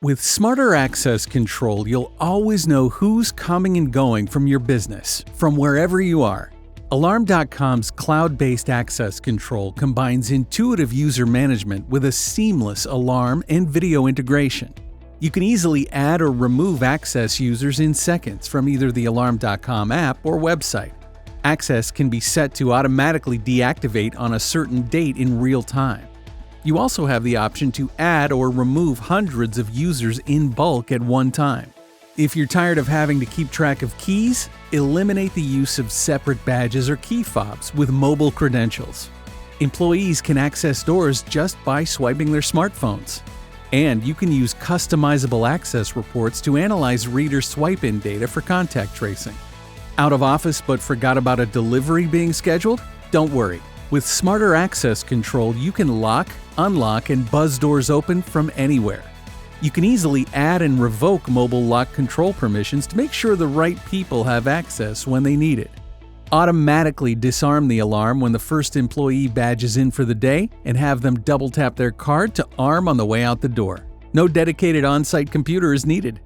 With smarter access control, you'll always know who's coming and going from your business, from wherever you are. Alarm.com's cloud-based access control combines intuitive user management with a seamless alarm and video integration. You can easily add or remove access users in seconds from either the Alarm.com app or website. Access can be set to automatically deactivate on a certain date in real time. You also have the option to add or remove hundreds of users in bulk at one time. If you're tired of having to keep track of keys, eliminate the use of separate badges or key fobs with mobile credentials. Employees can access doors just by swiping their smartphones. And you can use customizable access reports to analyze reader swipe-in data for contact tracing. Out of office but forgot about a delivery being scheduled? Don't worry. With smarter access control, you can lock, unlock, and buzz doors open from anywhere. You can easily add and revoke mobile lock control permissions to make sure the right people have access when they need it. Automatically disarm the alarm when the first employee badges in for the day and have them double tap their card to arm on the way out the door. No dedicated on-site computer is needed.